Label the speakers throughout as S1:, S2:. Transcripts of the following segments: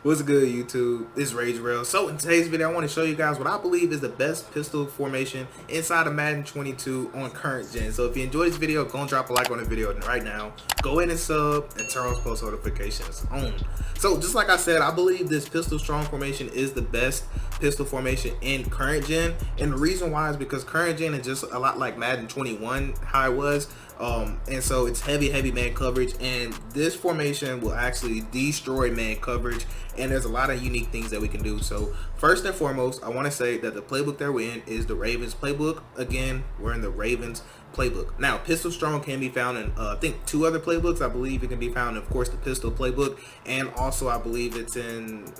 S1: What's good, YouTube? It's Rage Rail. So in today's video, I want to show you guys what I believe is the best pistol formation inside of Madden 22 on current gen. So if you enjoyed this video, go and drop a like on the video right now. Go in and sub and turn on post notifications on. So just like I said, I believe this pistol strong formation is the best pistol formation in current gen. And the reason why is because current gen is just a lot like Madden 21, how it was. And so it's heavy man coverage, and this formation will actually destroy man coverage, and there's a lot of unique things that we can do. So first and foremost, I want to say that the playbook that we're in is the Ravens playbook. Again, we're in the Ravens playbook. Now pistol strong can be found in I think 2 other playbooks. I believe it can be found in, of course, the pistol playbook, and also I believe it's in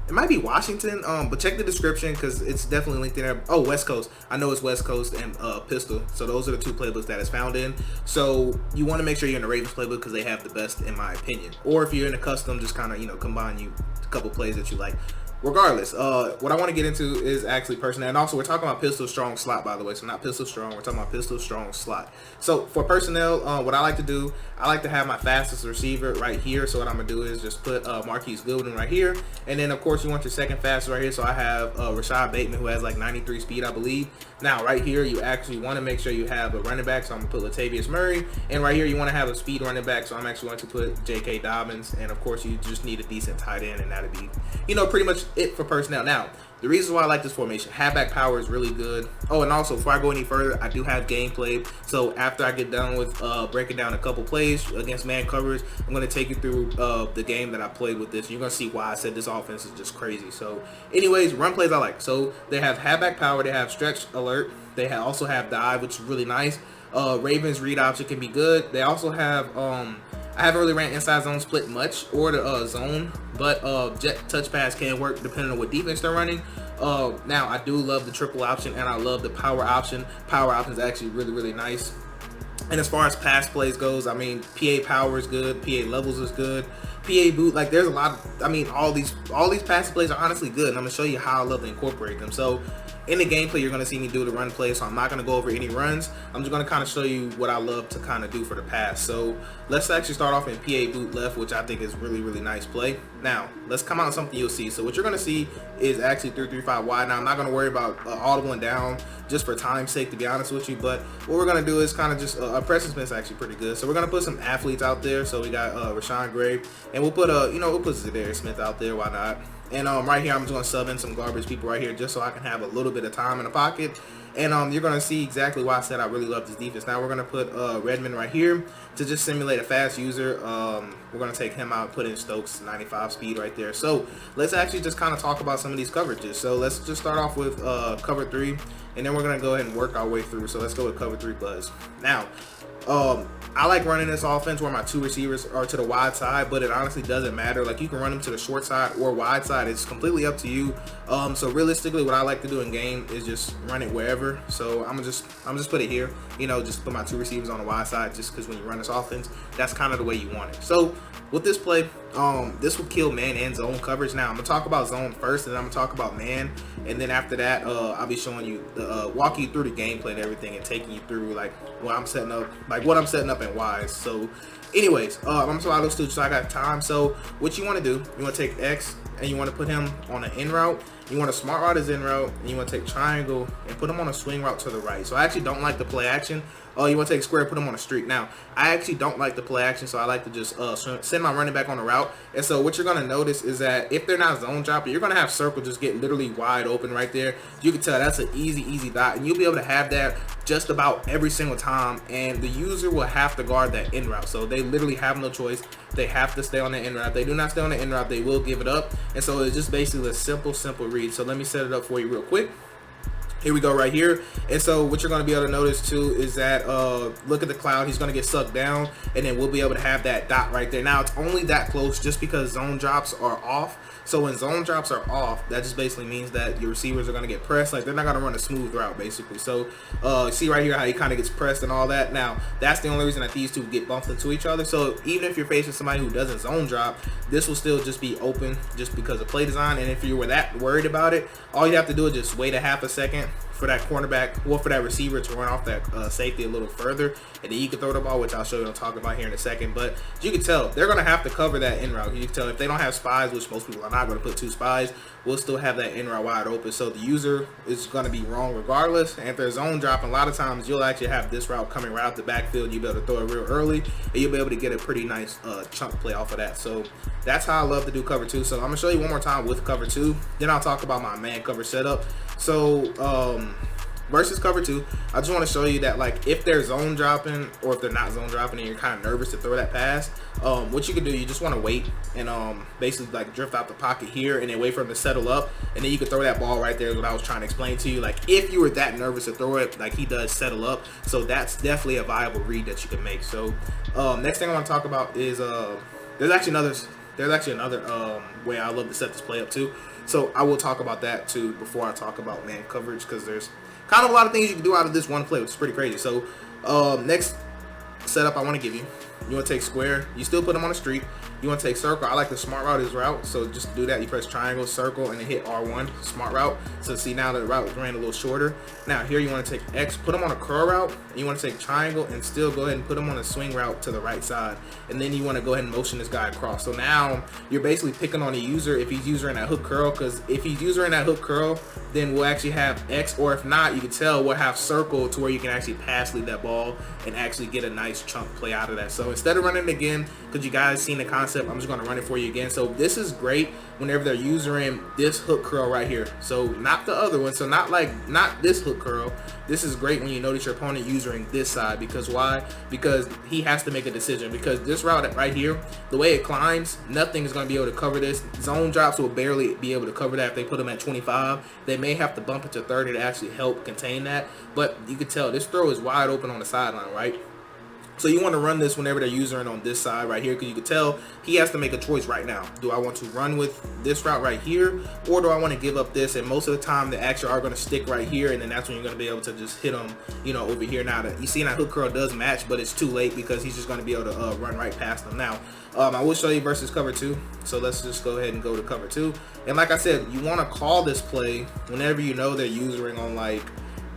S1: it might be Washington, but check the description because it's definitely linked in there. Oh, West Coast. I know it's West Coast and Pistol. So those are the 2 playbooks that it's found in. So you want to make sure you're in the Ravens playbook because they have the best, in my opinion. Or if you're in a custom, just kind of, combine a couple plays that you like. Regardless, what I want to get into is actually personnel, and also we're talking about pistol strong slot, by the way. So not pistol strong, we're talking about pistol strong slot. So for personnel, what I like to do, I like to have my fastest receiver right here. So what I'm gonna do is just put Marquise Goodwin right here, and then of course you want your second fastest right here. So I have Rashad Bateman, who has like 93 speed, I believe. Now right here you actually want to make sure you have a running back, so I'm gonna put Latavius Murray, and right here you want to have a speed running back, so I'm actually going to put J.K. Dobbins, and of course you just need a decent tight end, and that'll be pretty much it for personnel. Now the reason why I like this formation, halfback power is really good. Oh, and also before I go any further, I do have gameplay. So after I get done with breaking down a couple plays against man coverage, I'm going to take you through the game that I played with this. You're going to see why I said this offense is just crazy. So anyways, run plays I like. So they have halfback power, they have stretch alert, they also have dive, which is really nice. Ravens read option can be good. They also have I haven't really ran inside zone split much, or the zone, but jet touch pass can work depending on what defense they're running. Now I do love the triple option, and I love the power option. Power option is actually really nice. And as far as pass plays goes, I mean, PA power is good, PA levels is good, PA boot, like there's a lot of, I mean, all these pass plays are honestly good, and I'm gonna show you how I love to incorporate them. So in the gameplay, you're going to see me do the run play, so I'm not going to go over any runs. I'm just going to kind of show you what I love to kind of do for the pass. So let's actually start off in PA boot left, which I think is really nice play. Now, let's come out with something you'll see. So what you're going to see is actually 3-3-5 wide. Now, I'm not going to worry about audibling down just for time's sake, to be honest with you. But what we're going to do is kind of just, our pressing spin's actually pretty good. So we're going to put some athletes out there. So we got Rashawn Gray, and we'll put, we'll put Zadarius Smith out there. Why not? And right here, I'm just going to sub in some garbage people right here just so I can have a little bit of time in the pocket. And you're going to see exactly why I said I really love this defense. Now we're going to put Redmond right here to just simulate a fast user. We're going to take him out, put in Stokes, 95 speed right there. So let's actually just kind of talk about some of these coverages. So let's just start off with cover 3, and then we're going to go ahead and work our way through. So let's go with cover 3 buzz. Now, I like running this offense where my 2 receivers are to the wide side, but it honestly doesn't matter. Like, you can run them to the short side or wide side. It's completely up to you. So realistically, what I like to do in game is just run it wherever. So I'm just put it here. Just put my 2 receivers on the wide side, just because when you run this offense, that's kind of the way you want it. So with this play, this will kill man and zone coverage. Now I'm gonna talk about zone first, and then I'm gonna talk about man, and then after that, I'll be showing you walking you through the gameplay and everything, and taking you through like what I'm setting up and why. So anyways, I'm gonna talk those 2 so I got time. So what you want to do, you want to take X and you want to put him on an in route. You want to smart route his in route, and you want to take triangle and put him on a swing route to the right. So I actually don't like the play action. You want to take square, put him on a streak. Now, I actually don't like the play action, so I like to just send my running back on a route. And so what you're going to notice is that if they're not zone dropping, you're going to have circle just get literally wide open right there. You can tell that's an easy dot, and you'll be able to have that just about every single time, and the user will have to guard that in route. So they literally have no choice. They have to stay on the in route. If they do not stay on the in route, they will give it up. And so it's just basically a simple read. So let me set it up for you real quick. Here we go right here. And so what you're going to be able to notice too is that look at the cloud, he's going to get sucked down, and then we'll be able to have that dot right there. Now it's only that close just because zone drops are off. So when zone drops are off, that just basically means that your receivers are going to get pressed. Like, they're not going to run a smooth route, basically. So see right here how he kind of gets pressed and all that. Now, that's the only reason that these 2 get bumped into each other. So even if you're facing somebody who doesn't zone drop, this will still just be open just because of play design. And if you were that worried about it, all you have to do is just wait a half a second for that cornerback, or for that receiver to run off that safety a little further, and then you can throw the ball, which I'll show you. I'll talk about here in a second. But as you can tell, they're going to have to cover that in route. You can tell if they don't have spies, which most people are not going to put 2 spies, we'll still have that in route wide open. So the user is going to be wrong regardless. And if there's zone dropping, a lot of times you'll actually have this route coming right out the backfield. You'll be able to throw it real early, and you'll be able to get a pretty nice chunk play off of that. So that's how I love to do cover 2. So I'm going to show you one more time with cover 2. Then I'll talk about my man cover setup. So versus cover 2, I just want to show you that, like, if they're zone dropping or if they're not zone dropping and you're kind of nervous to throw that pass, what you can do, you just want to wait and basically like drift out the pocket here and then wait for them to settle up, and then you can throw that ball right there. Is what I was trying to explain to you. Like, if you were that nervous to throw it, like he does settle up, so that's definitely a viable read that you can make. So next thing I want to talk about is there's actually another way I love to set this play up too. So I will talk about that too before I talk about man coverage, because there's kind of a lot of things you can do out of this one play, which is pretty crazy. So next setup I want to give you, you want to take square, you still put them on the street. You want to take circle. I like the smart route as route, so just do that. You press triangle, circle, and then hit R1, smart route. So see, now the route ran a little shorter. Now here you want to take X, put them on a curl route, and you want to take triangle and still go ahead and put them on a swing route to the right side. And then you want to go ahead and motion this guy across. So now you're basically picking on the user if he's using that hook curl, because if he's using that hook curl, then we'll actually have X, or if not, you can tell we'll have circle to where you can actually pass lead that ball and actually get a nice chunk play out of that. So instead of running it again, because you guys seen the concept, I'm just going to run it for you again. So this is great whenever they're using this hook curl right here. So not the other one. So not this hook curl. This is great when you notice your opponent using this side. Because why? Because he has to make a decision. Because this route right here, the way it climbs, nothing is going to be able to cover this. Zone drops will barely be able to cover that if they put them at 25. They may have to bump it to 30 to actually help contain that. But you can tell this throw is wide open on the sideline, right? So you want to run this whenever they're using it on this side right here, because you can tell he has to make a choice right now. Do I want to run with this route right here, or do I want to give up this? And most of the time they actually are going to stick right here, and then that's when you're going to be able to just hit them, you know, over here. Now that you see that hook curl does match, but it's too late because he's just going to be able to run right past them. Now I will show you versus cover 2. So let's just go ahead and go to cover 2. And like I said, you want to call this play whenever you know they're using on like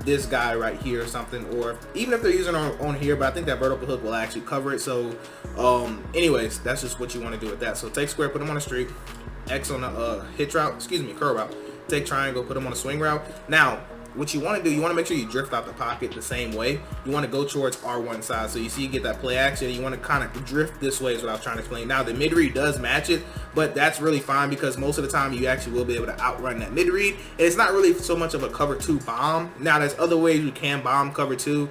S1: this guy right here or something, or even if they're using on here, but I think that vertical hook will actually cover it. So anyways, that's just what you want to do with that. So take square, put them on a streak, X on a hitch route, excuse me, curl route, take triangle, put them on a swing route. Now what you want to do, you want to make sure you drift out the pocket the same way. You want to go towards R1 side, so you see you get that play action. You want to kind of drift this way is what I was trying to explain. Now the mid read does match it, but that's really fine because most of the time you actually will be able to outrun that mid read, and it's not really so much of a cover 2 bomb. Now there's other ways you can bomb cover 2,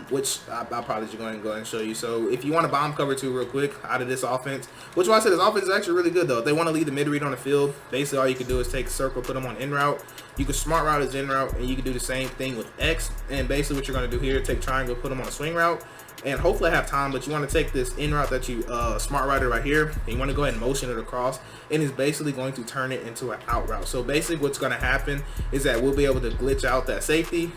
S1: which I'll probably just go ahead and show you. So if you want to bomb cover 2 real quick out of this offense, which I said this offense is actually really good though. If they want to leave the mid read on the field, basically all you can do is take a circle, put them on in route. You can smart route as in route, and you can do the same thing with X. And basically what you're going to do here, take triangle, put them on a swing route, and hopefully I have time, but you want to take this in route that you smart routed right here, and you want to go ahead and motion it across, and it's basically going to turn it into an out route. So basically what's going to happen is that we'll be able to glitch out that safety.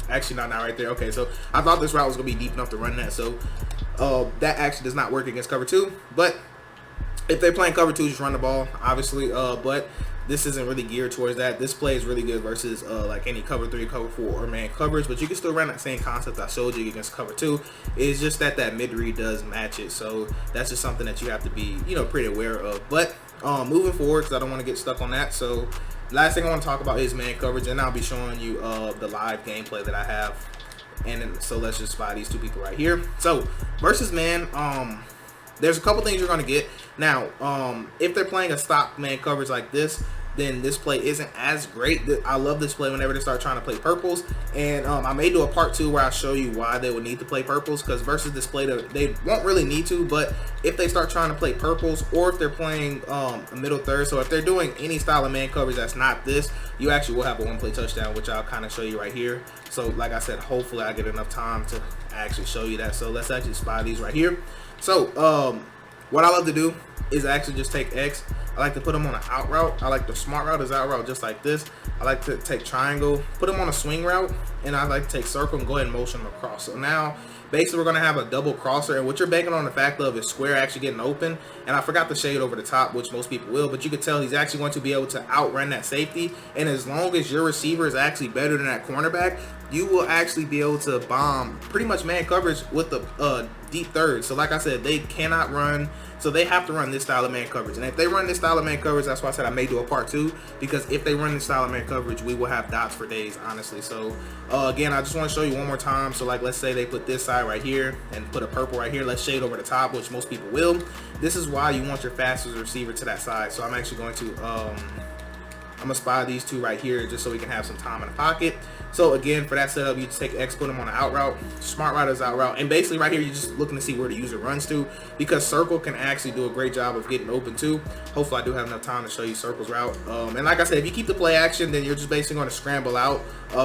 S1: Actually not right there. Okay, so I thought this route was going to be deep enough to run that, so that actually does not work against cover 2. But if they're playing cover 2, just run the ball, obviously. But this isn't really geared towards that. This play is really good versus like any cover 3, cover 4, or man coverage, but you can still run that same concept I showed you against cover 2. It's just that mid read does match it, so that's just something that you have to be, you know, pretty aware of. But moving forward, because I don't want to get stuck on that, so last thing I want to talk about is man coverage, and I'll be showing you the live gameplay that I have. And then, so let's just spy these two people right here. So versus man, there's a couple things you're going to get. Now if they're playing a stock man coverage like this, then this play isn't as great. I love this play whenever they start trying to play purples, and I may do a part 2 where I show you why they would need to play purples, because versus this play they won't really need to, but if they start trying to play purples, or if they're playing a middle third, so if they're doing any style of man coverage that's not this, you actually will have a 1-play touchdown, which I'll kind of show you right here. So like I said, hopefully I get enough time to actually show you that. So let's actually spy these right here. So what I love to do is actually just take X, I like to put them on an out route. I like the smart route is out route just like this. I like to take triangle, put them on a swing route, and I like to take circle and go ahead and motion them across. So now basically we're going to have a double crosser, and what you're banking on the fact of is square actually getting open. And I forgot to shade over the top, which most people will, but you can tell he's actually going to be able to outrun that safety. And as long as your receiver is actually better than that cornerback, you will actually be able to bomb pretty much man coverage with the deep third. So like I said, they cannot run, so they have to run this style of man coverage. And if they run this style of man coverage, that's why I said I may do a part 2, because if they run this style of man coverage, we will have dots for days, honestly. So again, I just want to show you one more time. So like, let's say they put this side right here and put a purple right here. Let's shade over the top, which most people will. This is why you want your fastest receiver to that side. So I'm actually going to I'm gonna spy these two right here just so we can have some time in the pocket. So again, for that setup, you just take X, put them on the out route, smart route is out route, and basically right here you're just looking to see where the user runs to, because circle can actually do a great job of getting open too. Hopefully I do have enough time to show you circle's route. And like I said, if you keep the play action, then you're just basically going to scramble out,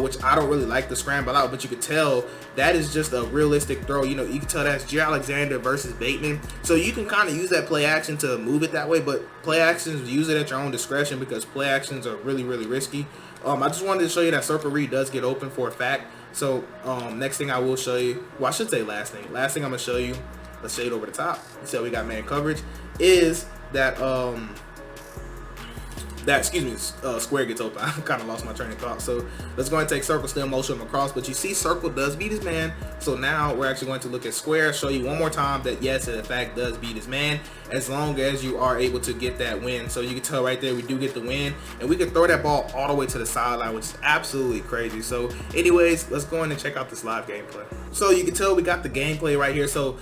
S1: which I don't really like the scramble out, but you could tell that is just a realistic throw. You know, you can tell that's J. Alexander versus Bateman, so you can kind of use that play action to move it that way, but play actions, use it at your own discretion, because play actions are really risky. I just wanted to show you that circle read does get open for a fact. So next thing I will show you, well, I should say last thing I'm gonna show you, let's shade over the top, so we got man coverage, is that square gets open. I kind of lost my train of thought. So let's go and take circle, still motion him across, but you see circle does beat his man. So now we're actually going to look at square, show you one more time that yes, it in fact does beat his man, as long as you are able to get that win. So you can tell right there we do get the win, and we can throw that ball all the way to the sideline, which is absolutely crazy. So anyways, let's go in and check out this live gameplay. So you can tell we got the gameplay right here. So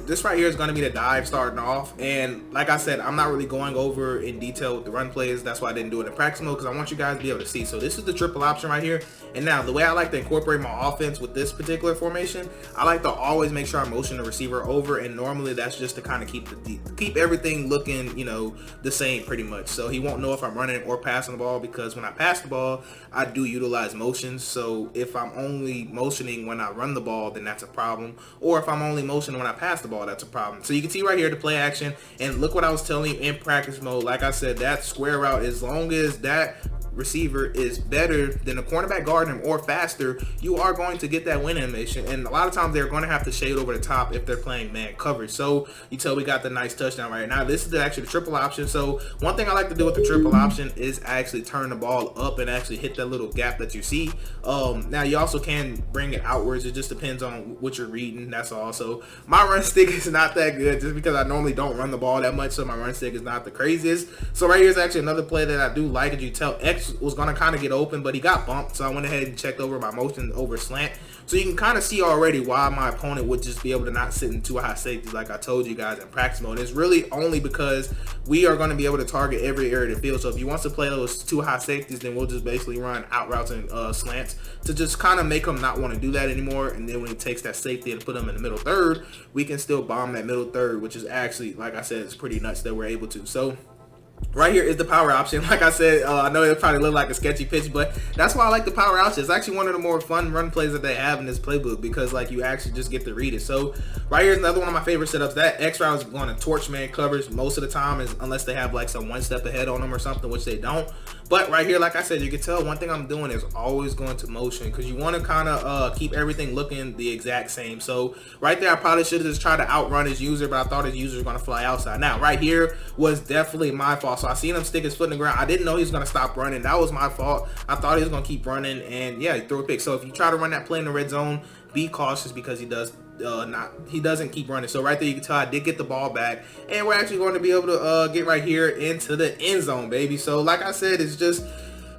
S1: this right here is going to be the dive starting off, and like I said, I'm not really going over in detail with the run plays. That's why I didn't do it in practice mode, because I want you guys to be able to see. So this is the triple option right here. And now the way I like to incorporate my offense with this particular formation, I like to always make sure I motion the receiver over, and normally that's just to kind of keep everything looking, you know, the same pretty much. So he won't know if I'm running or passing the ball, because when I pass the ball, I do utilize motions. So if I'm only motioning when I run the ball, then that's a problem. Or if I'm only motioning when I pass the ball, that's a problem. So you can see right here the play action, and look what I was telling you in practice mode. Like I said, that square route, as long as that receiver is better than the cornerback guarding him or faster, you are going to get that win animation. And a lot of times they're going to have to shade over the top if they're playing man coverage. So you tell we got the nice touchdown right now. This is actually the triple option. So one thing I like to do with the triple option is actually turn the ball up and actually hit that little gap that you see. Now you also can bring it outwards. It just depends on what you're reading. That's all. So my run stick is not that good, just because I normally don't run the ball that much, so my run stick is not the craziest. So right here is actually another play that I do like. As you tell, X was going to kind of get open, but he got bumped, so I went ahead and checked over my motion over slant. So you can kind of see already why my opponent would just be able to not sit in too high safeties like I told you guys in practice mode. It's really only because we are going to be able to target every area of the field. So if he wants to play those too high safeties, then we'll just basically run out routes and slants to just kind of make him not want to do that anymore. And then when he takes that safety and put him in the middle third, we can still bomb that middle third, which is actually, like I said, it's pretty nuts that we're able to. So right here is the power option. Like I said, I know it probably look like a sketchy pitch, but that's why I like the power option. It's actually one of the more fun run plays that they have in this playbook, because like you actually just get to read it. So right here is another one of my favorite setups. That X route is going to torch man coverage most of the time, is unless they have like some one step ahead on them or something, which they don't. But right here, like I said, you can tell one thing I'm doing is always going to motion, because you want to kind of keep everything looking the exact same. So right there, I probably should have just tried to outrun his user, but I thought his user was going to fly outside. Now right here was definitely my fault. So I seen him stick his foot in the ground. I didn't know he was going to stop running. That was my fault. I thought he was going to keep running, and yeah, he threw a pick. So if you try to run that play in the red zone, be cautious, because he doesn't keep running. So right there, you can tell I did get the ball back, and we're actually going to be able to get right here into the end zone, baby. So like I said, it's just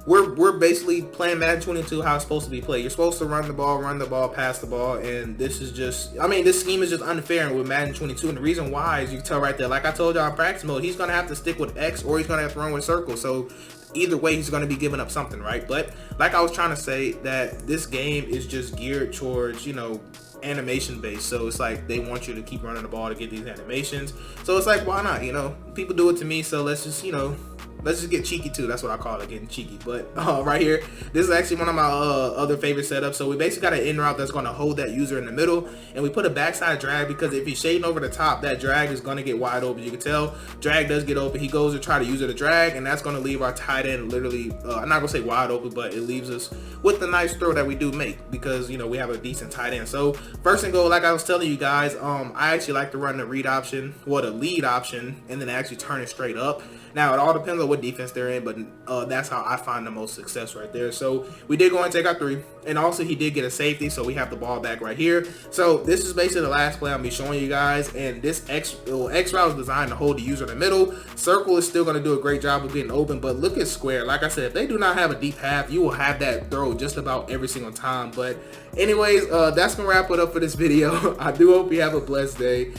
S1: we're basically playing Madden 22 how it's supposed to be played. You're supposed to run the ball, pass the ball, and this is just, I mean, this scheme is just unfair with Madden 22, and the reason why is you can tell right there, like I told y'all in practice mode, he's going to have to stick with X, or he's going to have to run with circle. So either way, he's going to be giving up something, right? But like I was trying to say, that this game is just geared towards, you know, animation based. So it's like they want you to keep running the ball to get these animations. So it's like, why not? You know, people do it to me, so let's just, you know, let's just get cheeky too. That's what I call it, getting cheeky. But right here, this is actually one of my other favorite setups. So we basically got an in route that's going to hold that user in the middle, and we put a backside drag because if he's shading over the top, that drag is going to get wide open. You can tell drag does get open. He goes to try to use it to drag, and that's going to leave our tight end literally, I'm not going to say wide open, but it leaves us with the nice throw that we do make because, you know, we have a decent tight end. So first and goal, like I was telling you guys, I actually like to run the read option, well, the lead option, and then actually turn it straight up. Now, it all depends on what defense they're in, but that's how I find the most success right there. So we did go and take our 3, and also he did get a safety, so we have the ball back right here. So this is basically the last play I'll be showing you guys, and this X route is designed to hold the user in the middle. Circle is still going to do a great job of getting open, but look at square. Like I said, if they do not have a deep half, you will have that throw just about every single time. But anyways, that's going to wrap it up for this video. I do hope you have a blessed day.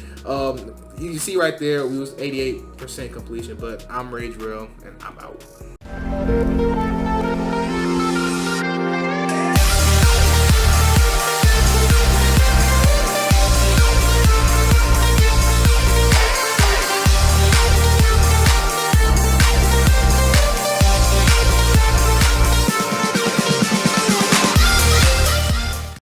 S1: You can see right there, we was 88% completion, but I'm Rage Real, and I'm out.